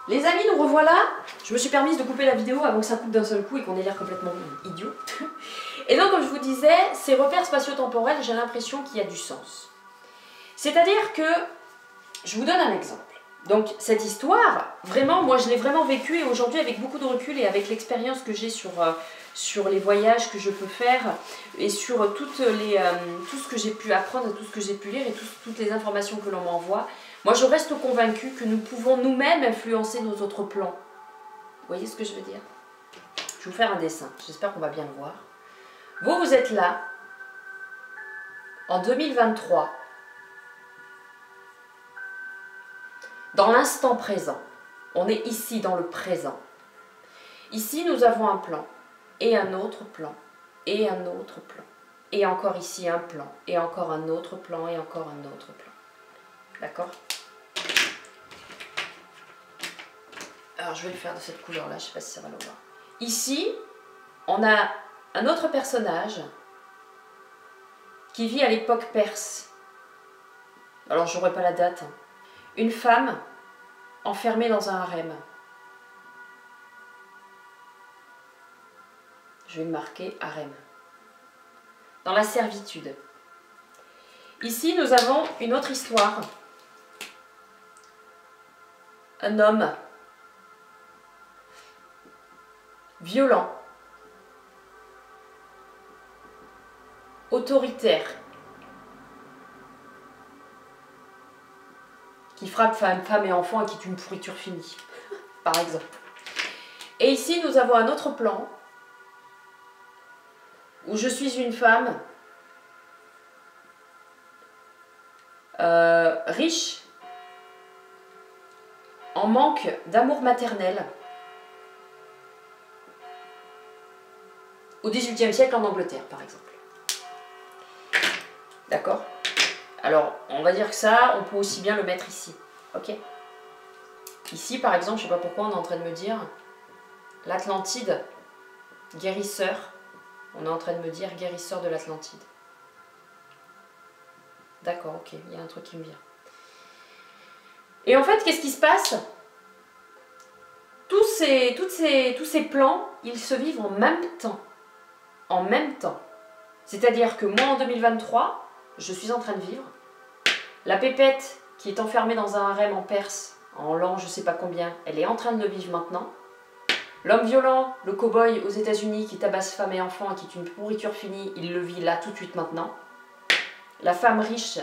Les amis, nous revoilà. Je me suis permise de couper la vidéo avant que ça coupe d'un seul coup et qu'on ait l'air complètement idiot. Et donc, comme je vous disais, ces repères spatio-temporels, j'ai l'impression qu'il y a du sens. C'est-à-dire que, je vous donne un exemple. Donc, cette histoire, vraiment, moi je l'ai vraiment vécue et aujourd'hui, avec beaucoup de recul et avec l'expérience que j'ai sur les voyages que je peux faire et sur tout ce que j'ai pu apprendre, tout ce que j'ai pu lire et toutes les informations que l'on m'envoie, moi je reste convaincue que nous pouvons nous-mêmes influencer nos autres plans. Vous voyez ce que je veux dire? Je vais vous faire un dessin, j'espère qu'on va bien le voir. Vous êtes là, en 2023, dans l'instant présent. On est ici dans le présent. Ici, nous avons un plan, et un autre plan, et un autre plan. Et encore ici un plan, et encore un autre plan, et encore un autre plan. D'accord? Alors, je vais le faire de cette couleur-là, je ne sais pas si ça va le voir. Ici, on a un autre personnage qui vit à l'époque perse. Alors, je n'aurai pas la date. Une femme enfermée dans un harem. Je vais le marquer harem. Dans la servitude. Ici, nous avons une autre histoire. Un homme violent, autoritaire, qui frappe femme et enfant et qui est une pourriture finie, par exemple. Et ici, nous avons un autre plan où je suis une femme riche, en manque d'amour maternel, au XVIIIe siècle en Angleterre, par exemple. D'accord? Alors, on va dire que ça, on peut aussi bien le mettre ici. Ok? Ici, par exemple, je ne sais pas pourquoi on est en train de me dire l'Atlantide, guérisseur. On est en train de me dire guérisseur de l'Atlantide. D'accord, ok, il y a un truc qui me vient. Et en fait, qu'est-ce qui se passe? Tous ces plans, ils se vivent en même temps. En même temps. C'est-à-dire que moi, en 2023, je suis en train de vivre. La pépette qui est enfermée dans un harem en Perse, en l'an je sais pas combien, elle est en train de le vivre maintenant. L'homme violent, le cow-boy aux États-Unis qui tabasse femmes et enfants et qui est une pourriture finie, il le vit là tout de suite maintenant. La femme riche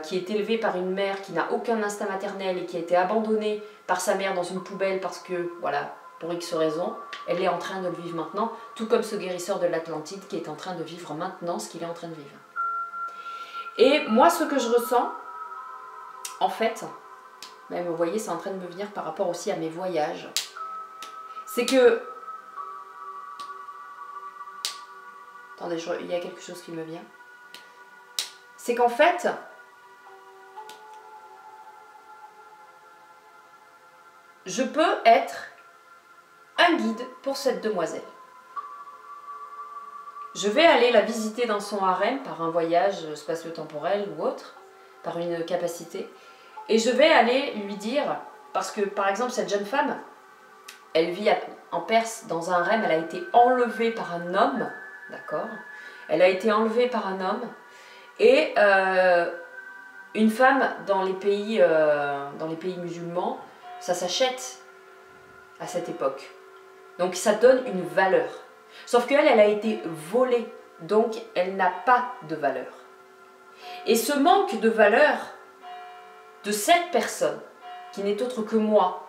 qui est élevée par une mère qui n'a aucun instinct maternel et qui a été abandonnée par sa mère dans une poubelle parce que, voilà, pour X raisons, elle est en train de le vivre maintenant, tout comme ce guérisseur de l'Atlantide qui est en train de vivre maintenant ce qu'il est en train de vivre. Et moi, ce que je ressens, en fait, même vous voyez, c'est en train de me venir par rapport aussi à mes voyages, c'est que... Attendez, il y a quelque chose qui me vient. C'est qu'en fait, je peux être un guide pour cette demoiselle. Je vais aller la visiter dans son harem par un voyage spatio-temporel ou autre, par une capacité, et je vais aller lui dire, parce que par exemple cette jeune femme, elle vit en Perse dans un harem, elle a été enlevée par un homme, d'accord? Elle a été enlevée par un homme, et une femme dans les pays musulmans, ça s'achète à cette époque. Donc ça donne une valeur. Sauf qu'elle, elle a été volée, donc elle n'a pas de valeur. Et ce manque de valeur de cette personne, qui n'est autre que moi,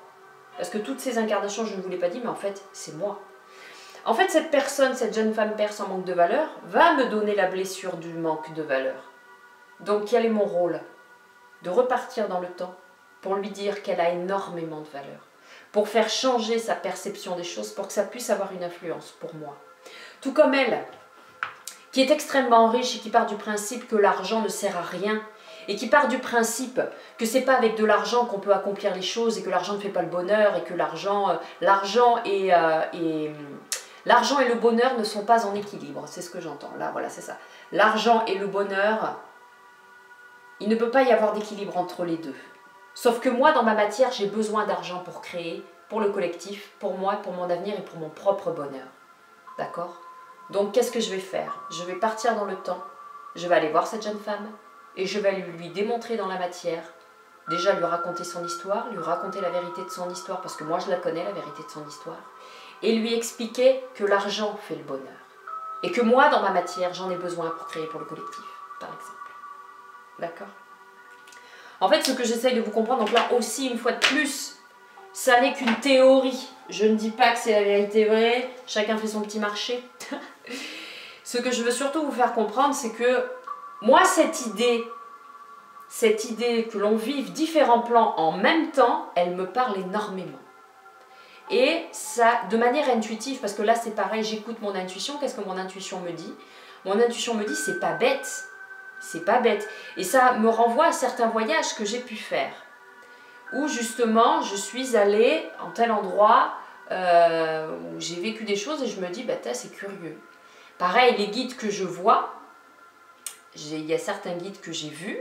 parce que toutes ces incarnations, je ne vous l'ai pas dit, mais en fait, c'est moi. En fait, cette personne, cette jeune femme perse en manque de valeur, va me donner la blessure du manque de valeur. Donc quel est mon rôle? De repartir dans le temps pour lui dire qu'elle a énormément de valeur, pour faire changer sa perception des choses, pour que ça puisse avoir une influence pour moi. Tout comme elle, qui est extrêmement riche et qui part du principe que l'argent ne sert à rien, et qui part du principe que c'est pas avec de l'argent qu'on peut accomplir les choses, et que l'argent ne fait pas le bonheur, et que l'argent et le bonheur ne sont pas en équilibre. C'est ce que j'entends. Là, voilà, c'est ça. L'argent et le bonheur, il ne peut pas y avoir d'équilibre entre les deux. Sauf que moi, dans ma matière, j'ai besoin d'argent pour créer, pour le collectif, pour moi, pour mon avenir et pour mon propre bonheur. D'accord? Donc, qu'est-ce que je vais faire? Je vais partir dans le temps, je vais aller voir cette jeune femme et je vais lui démontrer dans la matière, déjà lui raconter son histoire, lui raconter la vérité de son histoire, parce que moi, je la connais, la vérité de son histoire, et lui expliquer que l'argent fait le bonheur. Et que moi, dans ma matière, j'en ai besoin pour créer pour le collectif, par exemple. D'accord? En fait, ce que j'essaye de vous comprendre, donc là aussi, une fois de plus, ça n'est qu'une théorie. Je ne dis pas que c'est la vérité vraie, chacun fait son petit marché. Ce que je veux surtout vous faire comprendre, c'est que moi, cette idée que l'on vive différents plans en même temps, elle me parle énormément. Et ça, de manière intuitive, parce que là, c'est pareil, j'écoute mon intuition. Qu'est-ce que mon intuition me dit? Mon intuition me dit, c'est pas bête. C'est pas bête. Et ça me renvoie à certains voyages que j'ai pu faire. Où justement, je suis allée en tel endroit où j'ai vécu des choses et je me dis, bah, c'est curieux. Pareil, les guides que je vois, il y a certains guides que j'ai vus.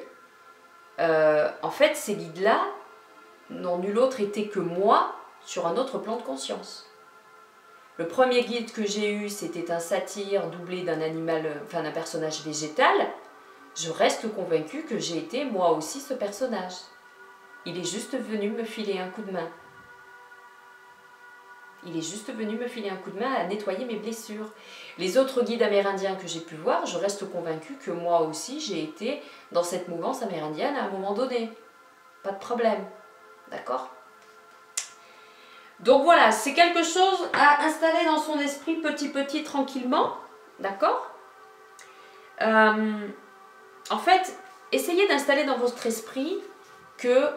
En fait, ces guides-là n'ont nul autre été que moi sur un autre plan de conscience. Le premier guide que j'ai eu, c'était un satyre doublé d'un animal, enfin d'un personnage végétal. Je reste convaincue que j'ai été moi aussi ce personnage. Il est juste venu me filer un coup de main. Il est juste venu me filer un coup de main à nettoyer mes blessures. Les autres guides amérindiens que j'ai pu voir, je reste convaincue que moi aussi j'ai été dans cette mouvance amérindienne à un moment donné. Pas de problème. D'accord ? Donc voilà, c'est quelque chose à installer dans son esprit petit, tranquillement. D'accord ? En fait, essayez d'installer dans votre esprit que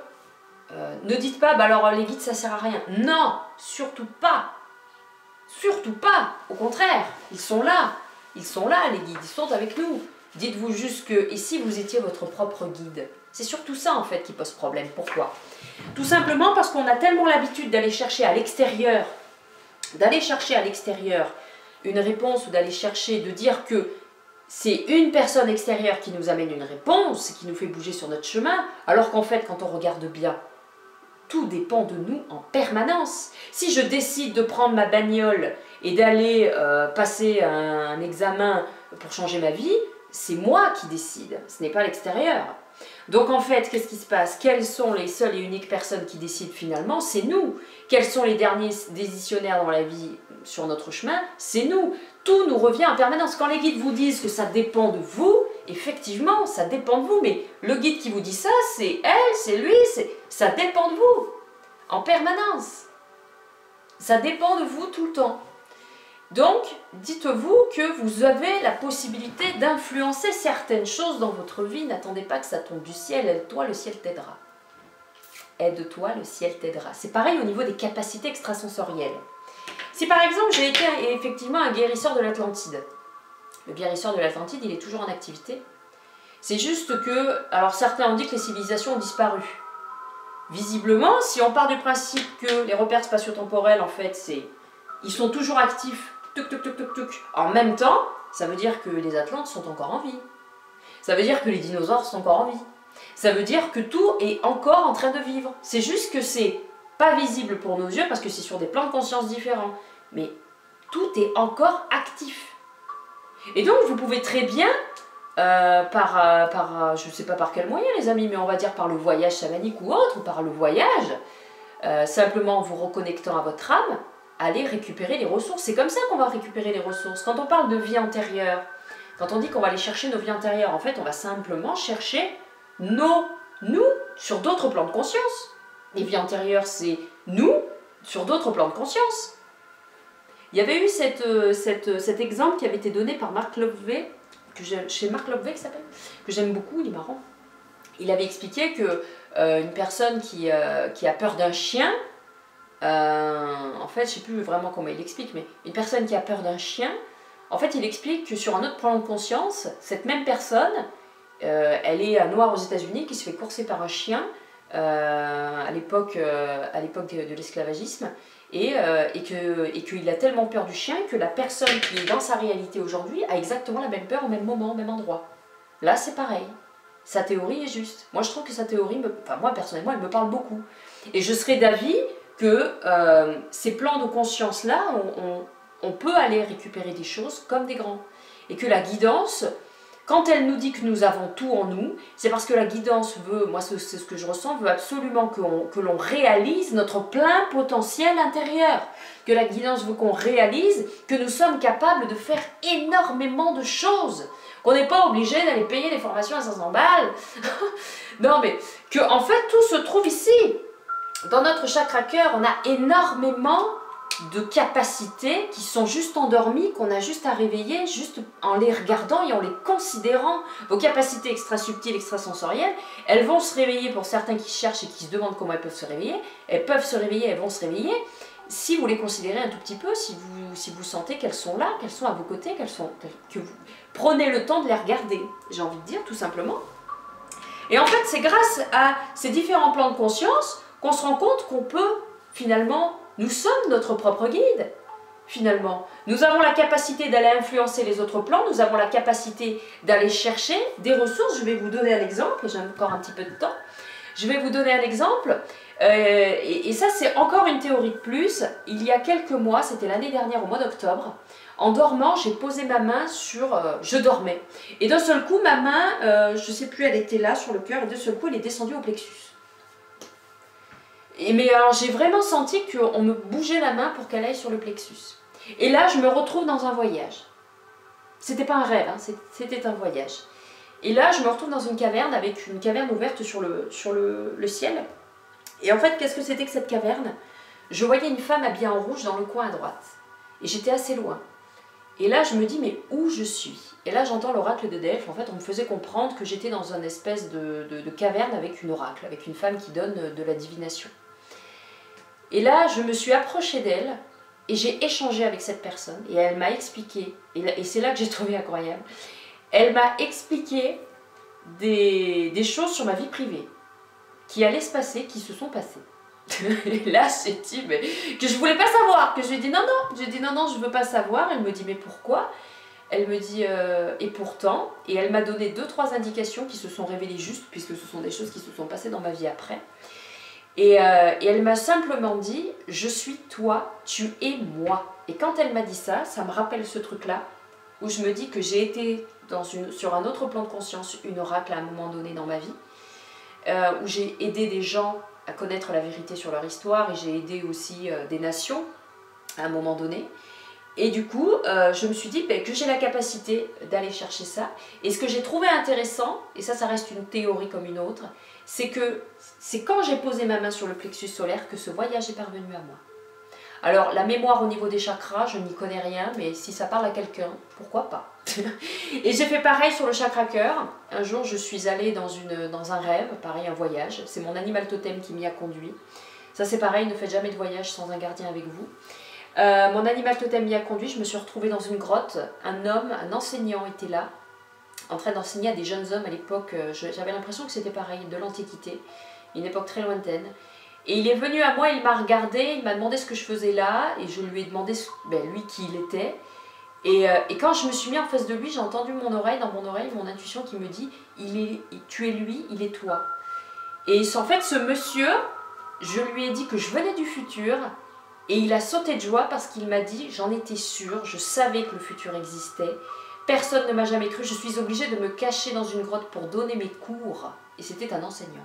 ne dites pas, bah alors les guides ça sert à rien. Non, surtout pas. Surtout pas. Au contraire, ils sont là. Ils sont là, les guides, ils sont avec nous. Dites-vous juste que, et si vous étiez votre propre guide? C'est surtout ça en fait qui pose problème. Pourquoi? Tout simplement parce qu'on a tellement l'habitude d'aller chercher à l'extérieur, une réponse ou d'aller chercher, de dire que c'est une personne extérieure qui nous amène une réponse, qui nous fait bouger sur notre chemin, alors qu'en fait, quand on regarde bien, tout dépend de nous en permanence. Si je décide de prendre ma bagnole et d'aller passer un examen pour changer ma vie, c'est moi qui décide, ce n'est pas l'extérieur. Donc en fait, qu'est-ce qui se passe? Quelles sont les seules et uniques personnes qui décident finalement? C'est nous. Quels sont les derniers décisionnaires dans la vie sur notre chemin? C'est nous. Tout nous revient en permanence. Quand les guides vous disent que ça dépend de vous, effectivement, ça dépend de vous. Mais le guide qui vous dit ça, c'est elle, c'est lui, ça dépend de vous. En permanence. Ça dépend de vous tout le temps. Donc, dites-vous que vous avez la possibilité d'influencer certaines choses dans votre vie. N'attendez pas que ça tombe du ciel. Aide-toi, le ciel t'aidera. Aide-toi, le ciel t'aidera. C'est pareil au niveau des capacités extrasensorielles. Si par exemple, j'ai été effectivement un guérisseur de l'Atlantide. Le guérisseur de l'Atlantide, il est toujours en activité. C'est juste que, alors certains ont dit que les civilisations ont disparu. Visiblement, si on part du principe que les repères spatio-temporels, en fait, ils sont toujours actifs, en même temps, ça veut dire que les Atlantes sont encore en vie. Ça veut dire que les dinosaures sont encore en vie. Ça veut dire que tout est encore en train de vivre. C'est juste que c'est pas visible pour nos yeux parce que c'est sur des plans de conscience différents. Mais tout est encore actif. Et donc, vous pouvez très bien, je ne sais pas par quel moyen les amis, mais on va dire par le voyage chamanique ou autre, ou par le voyage, simplement en vous reconnectant à votre âme, aller récupérer les ressources. C'est comme ça qu'on va récupérer les ressources. Quand on parle de vie antérieure, quand on dit qu'on va aller chercher nos vies antérieures, en fait, on va simplement chercher nous sur d'autres plans de conscience. Les vies antérieures, c'est nous sur d'autres plans de conscience. Il y avait eu cet exemple qui avait été donné par Mark Lovey, chez Mark Lovey qui s'appelle, que j'aime beaucoup, il est marrant. Il avait expliqué que une personne qui a peur d'un chien, en fait, je ne sais plus vraiment comment il explique, mais une personne qui a peur d'un chien, en fait, il explique que sur un autre plan de conscience, cette même personne, elle est noire aux États-Unis, qui se fait courser par un chien à l'époque de l'esclavagisme, et qu'il a tellement peur du chien que la personne qui est dans sa réalité aujourd'hui a exactement la même peur au même moment, au même endroit. Là, c'est pareil. sa théorie est juste. Moi, je trouve que sa théorie, enfin moi personnellement, elle me parle beaucoup. Et je serais d'avis que ces plans de conscience-là, on peut aller récupérer des choses comme des grands. Et que la guidance, quand elle nous dit que nous avons tout en nous, c'est parce que la guidance veut, moi c'est ce que je ressens, veut absolument que l'on réalise notre plein potentiel intérieur. Que la guidance veut qu'on réalise que nous sommes capables de faire énormément de choses. Qu'on n'est pas obligé d'aller payer des formations à 500 balles. Non mais, que en fait tout se trouve ici. Dans notre chakra cœur, on a énormément de capacités qui sont juste endormies, qu'on a juste à réveiller, juste en les regardant et en les considérant. Vos capacités extra-subtiles, extrasensorielles, elles vont se réveiller pour certains qui cherchent et qui se demandent comment elles peuvent se réveiller. Elles peuvent se réveiller, elles vont se réveiller. Si vous les considérez un tout petit peu, si vous sentez qu'elles sont là, qu'elles sont à vos côtés, que vous prenez le temps de les regarder, j'ai envie de dire tout simplement. Et en fait, c'est grâce à ces différents plans de conscience qu'on se rend compte qu'on peut finalement, nous sommes notre propre guide. Finalement, nous avons la capacité d'aller influencer les autres plans, nous avons la capacité d'aller chercher des ressources. Je vais vous donner un exemple, j'ai encore un petit peu de temps. Je vais vous donner un exemple, et ça c'est encore une théorie de plus. Il y a quelques mois, c'était l'année dernière au mois d'octobre, en dormant, j'ai posé ma main sur... je dormais. Et d'un seul coup, ma main, je ne sais plus, elle était là sur le cœur, et d'un seul coup, elle est descendue au plexus. Mais alors j'ai vraiment senti qu'on me bougeait la main pour qu'elle aille sur le plexus. Et là, je me retrouve dans un voyage. C'était pas un rêve, hein, c'était un voyage. Et là, je me retrouve dans une caverne, avec une caverne ouverte sur le ciel. Et en fait, qu'est-ce que c'était que cette caverne? Je voyais une femme habillée en rouge dans le coin à droite. Et j'étais assez loin. Et là, je me dis, mais où je suis? Et là, j'entends l'oracle de Delphes. En fait, on me faisait comprendre que j'étais dans une espèce de caverne avec une oracle, avec une femme qui donne de la divination. Et là, je me suis approchée d'elle et j'ai échangé avec cette personne. Et elle m'a expliqué, et c'est là que j'ai trouvé incroyable, elle m'a expliqué des choses sur ma vie privée qui allaient se passer, qui se sont passées. Et là, j'ai dit, mais que je voulais pas savoir, que je lui ai dit non, non, j'ai dit non, non, je veux pas savoir. Elle me dit, mais pourquoi? Elle me dit, et pourtant, et elle m'a donné 2-3 indications qui se sont révélées justes, puisque ce sont des choses qui se sont passées dans ma vie après. Et elle m'a simplement dit, je suis toi, tu es moi. Et quand elle m'a dit ça, ça me rappelle ce truc-là, où je me dis que j'ai été sur un autre plan de conscience, une oracle à un moment donné dans ma vie, où j'ai aidé des gens à connaître la vérité sur leur histoire, et j'ai aidé aussi des nations à un moment donné. Et du coup, je me suis dit que j'ai la capacité d'aller chercher ça. Et ce que j'ai trouvé intéressant, et ça reste une théorie comme une autre, c'est que c'est quand j'ai posé ma main sur le plexus solaire que ce voyage est parvenu à moi. Alors, la mémoire au niveau des chakras, je n'y connais rien, mais si ça parle à quelqu'un, pourquoi pas? Et j'ai fait pareil sur le chakra cœur. Un jour, je suis allée dans un rêve, pareil, un voyage. C'est mon animal totem qui m'y a conduit. Ça, c'est pareil, ne faites jamais de voyage sans un gardien avec vous. Mon animal totem m'y a conduit, je me suis retrouvée dans une grotte. Un homme, un enseignant était là, en train d'enseigner à des jeunes hommes à l'époque. J'avais l'impression que c'était pareil, de l'Antiquité, une époque très lointaine. Et il est venu à moi, il m'a regardé, il m'a demandé ce que je faisais là, et je lui ai demandé lui qui il était. Et quand je me suis mis en face de lui, j'ai entendu dans mon oreille, mon intuition qui me dit, tu es lui, il est toi. Et en fait, ce monsieur, je lui ai dit que je venais du futur, et il a sauté de joie parce qu'il m'a dit, j'en étais sûre, je savais que le futur existait, personne ne m'a jamais cru, je suis obligée de me cacher dans une grotte pour donner mes cours. Et c'était un enseignant.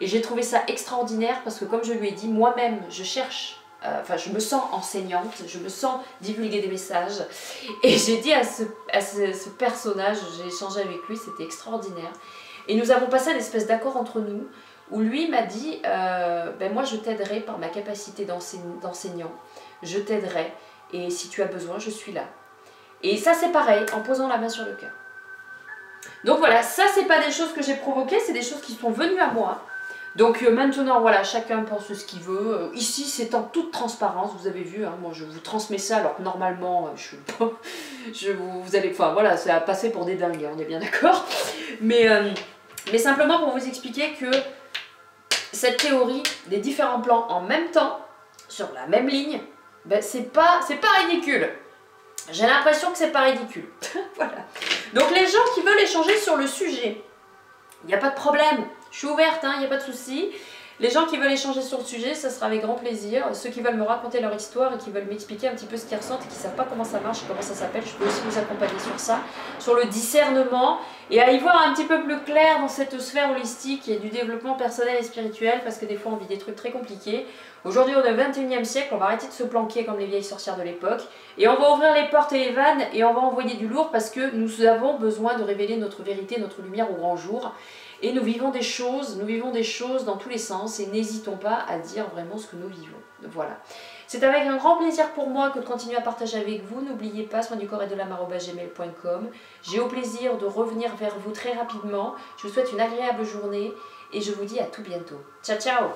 Et j'ai trouvé ça extraordinaire parce que comme je lui ai dit, moi-même, je cherche, je me sens enseignante, je me sens divulguer des messages. Et j'ai dit à ce personnage, j'ai échangé avec lui, c'était extraordinaire. Et nous avons passé une espèce d'accord entre nous, où lui m'a dit, moi je t'aiderai par ma capacité d'enseignant, je t'aiderai, et si tu as besoin, je suis là. Et ça c'est pareil, en posant la main sur le cœur. Donc voilà, ça c'est pas des choses que j'ai provoquées, c'est des choses qui sont venues à moi. Donc maintenant, voilà, chacun pense ce qu'il veut. Ici, c'est en toute transparence, vous avez vu, hein, moi je vous transmets ça, alors que normalement, vous allez, enfin voilà, ça a passé pour des dingues, hein, on est bien d'accord. Mais simplement pour vous expliquer que cette théorie des différents plans en même temps, sur la même ligne, c'est pas ridicule. J'ai l'impression que c'est pas ridicule. Voilà. Donc les gens qui veulent échanger sur le sujet, Il n'y a pas de problème, je suis ouverte, il n'y a pas de souci. Les gens qui veulent échanger sur le sujet, ça sera avec grand plaisir. Ceux qui veulent me raconter leur histoire et qui veulent m'expliquer un petit peu ce qu'ils ressentent et qui ne savent pas comment ça marche, comment ça s'appelle, je peux aussi vous accompagner sur ça, sur le discernement et à y voir un petit peu plus clair dans cette sphère holistique et du développement personnel et spirituel parce que des fois on vit des trucs très compliqués. Aujourd'hui on est au 21e siècle, on va arrêter de se planquer comme les vieilles sorcières de l'époque et on va ouvrir les portes et les vannes et on va envoyer du lourd parce que nous avons besoin de révéler notre vérité, notre lumière au grand jour. Et nous vivons des choses dans tous les sens et n'hésitons pas à dire vraiment ce que nous vivons. Voilà. C'est avec un grand plaisir pour moi que de continuer à partager avec vous. N'oubliez pas, soin du corps et de l'âme@gmail.com. J'ai au plaisir de revenir vers vous très rapidement. Je vous souhaite une agréable journée et je vous dis à tout bientôt. Ciao, ciao!